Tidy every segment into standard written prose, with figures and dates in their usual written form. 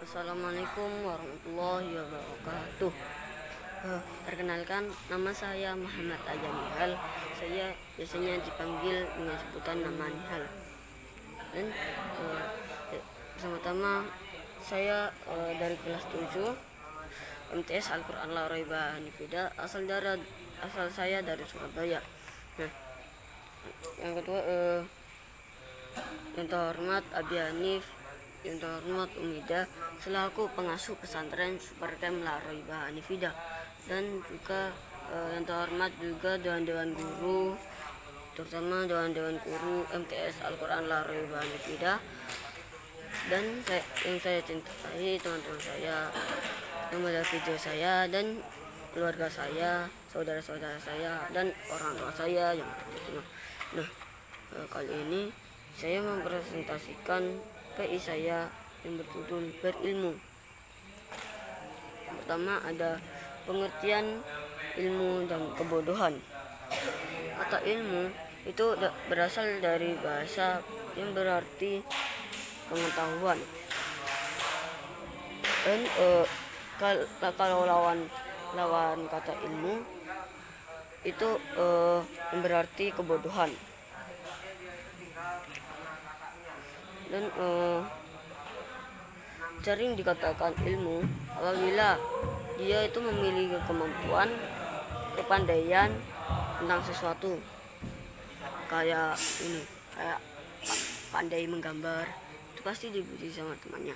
Assalamualaikum warahmatullahi wabarakatuh. Perkenalkan, nama saya Muhammad Aja Nihal. Saya biasanya dipanggil dengan sebutan nama Nihal. Dan pertama-tama saya dari kelas 7 MTS Al-Quran La Raiba Hanifida, asal saya dari Surabaya. Nah, yang kedua yang terhormat Abi Hanif, yang terhormat Umida selaku pengasuh pesantren Supercamp La Raiba Hanifida, dan juga yang terhormat juga dewan-dewan guru, terutama dewan-dewan guru MTS Al-Quran La Raiba Hanifida, dan yang saya cintai teman-teman saya yang melihat video saya, dan keluarga saya, saudara-saudara saya, dan orang tua saya yang berjumlah. Nah, kali ini saya mempresentasikan PI saya yang berjudul berilmu. Pertama ada pengertian ilmu dan kebodohan. Kata ilmu itu berasal dari bahasa yang berarti pengetahuan. Dan kalau lawan kata ilmu itu berarti kebodohan. Dan sering dikatakan ilmu apabila dia itu memiliki kemampuan, kepandaian tentang sesuatu, kayak pandai menggambar, itu pasti dipuji sama temannya.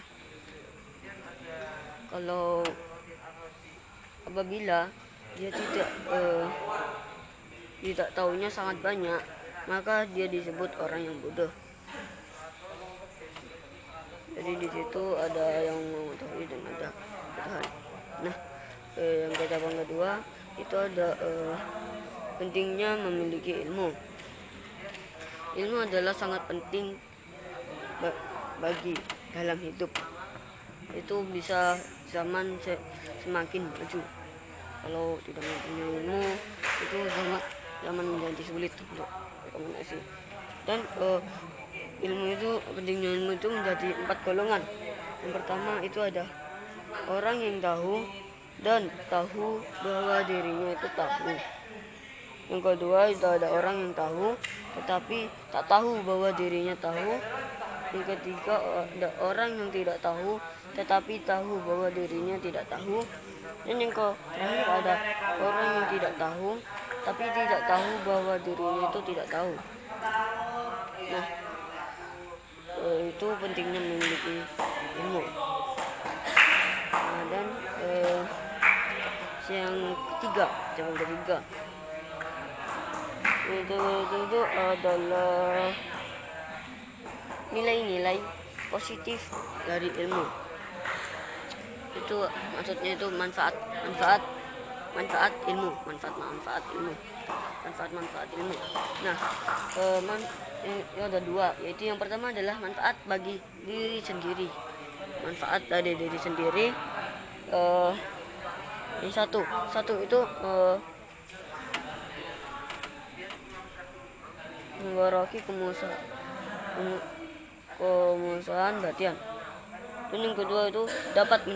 Kalau apabila dia tidak tahunya sangat banyak, maka dia disebut orang yang bodoh. Jadi di situ ada yang mengetahui dan ada Tuhan. Nah, yang cabang kedua itu ada pentingnya memiliki ilmu. Ilmu adalah sangat penting bagi dalam hidup. Itu bisa zaman semakin maju. Kalau tidak mempunyai ilmu, itu zaman menjadi sulit untuk rekomendasi. Dan pentingnya ilmu itu menjadi 4 golongan. Yang pertama itu ada orang yang tahu dan tahu bahwa dirinya itu tahu. Yang kedua itu ada orang yang tahu tetapi tak tahu bahwa dirinya tahu. Yang ketiga ada orang yang tidak tahu tetapi tahu bahwa dirinya tidak tahu. Dan yang terakhir ada orang yang tidak tahu tapi tidak tahu bahwa dirinya itu tidak tahu. Nah, itu pentingnya memiliki ilmu. Nah, dan yang ketiga itu adalah nilai-nilai positif dari ilmu. Itu maksudnya itu manfaat ilmu. Nah, ada dua, yaitu yang pertama adalah manfaat bagi diri sendiri. Manfaat dari diri sendiri. Yang satu itu menggaraki kemusahan batian. Dan yang kedua itu dapat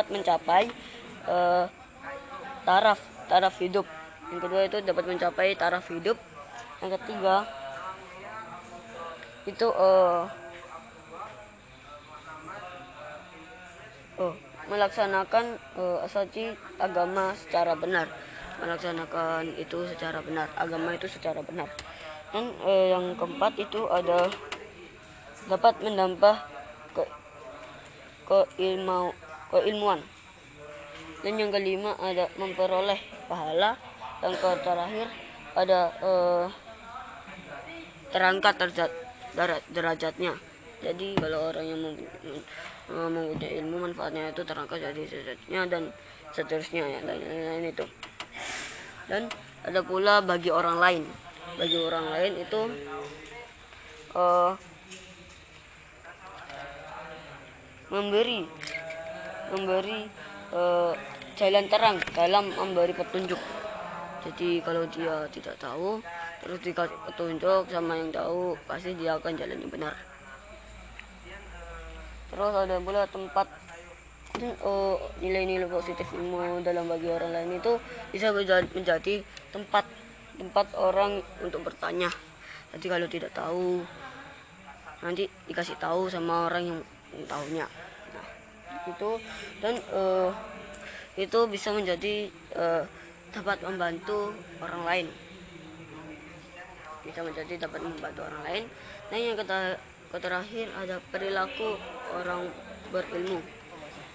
mencapai taraf hidup. Yang kedua itu dapat mencapai taraf hidup. Yang ketiga itu melaksanakan asasi agama secara benar. Agama itu secara benar. Dan yang keempat itu ada dapat menambah keilmuan. Dan yang kelima ada memperoleh pahala. Dan terakhir ada terangkat derajatnya. Jadi kalau orang yang mempunyai ilmu, manfaatnya itu terangkat jadi derajatnya dan seterusnya, ya, lain itu. Dan ada pula bagi orang lain itu memberi jalan terang dalam memberi petunjuk. Jadi kalau dia tidak tahu terus dikasih petunjuk sama yang tahu, pasti dia akan jalan yang benar. Terus ada pula tempat nilai-nilai positif ilmu dalam bagi orang lain itu bisa menjadi tempat orang untuk bertanya. Jadi kalau tidak tahu, nanti dikasih tahu sama orang yang tahunya. Nah, itu dan itu bisa menjadi dapat membantu orang lain. Bisa menjadi dapat membantu orang lain. Nah, yang terakhir ada perilaku orang berilmu.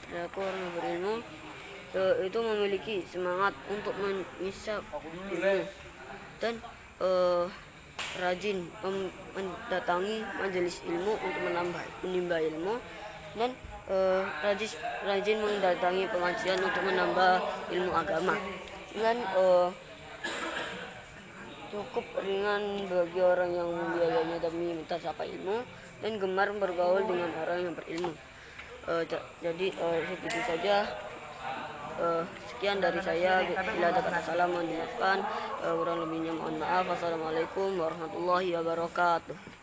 Perilaku orang berilmu itu memiliki semangat untuk mengisap ilmu dan rajin mendatangi majelis ilmu untuk menimba ilmu dan rajin mendatangi pengajian untuk menambah ilmu agama. Dan cukup ringan bagi orang yang membiayainya demi minta sapa ilmu dan gemar bergaul dengan orang yang berilmu. Jadi segitu saja. Sekian dari saya. Bila ada kata salah mohon dimaafkan, kurang lebihnya mohon maaf. Wassalamualaikum warahmatullahi wabarakatuh.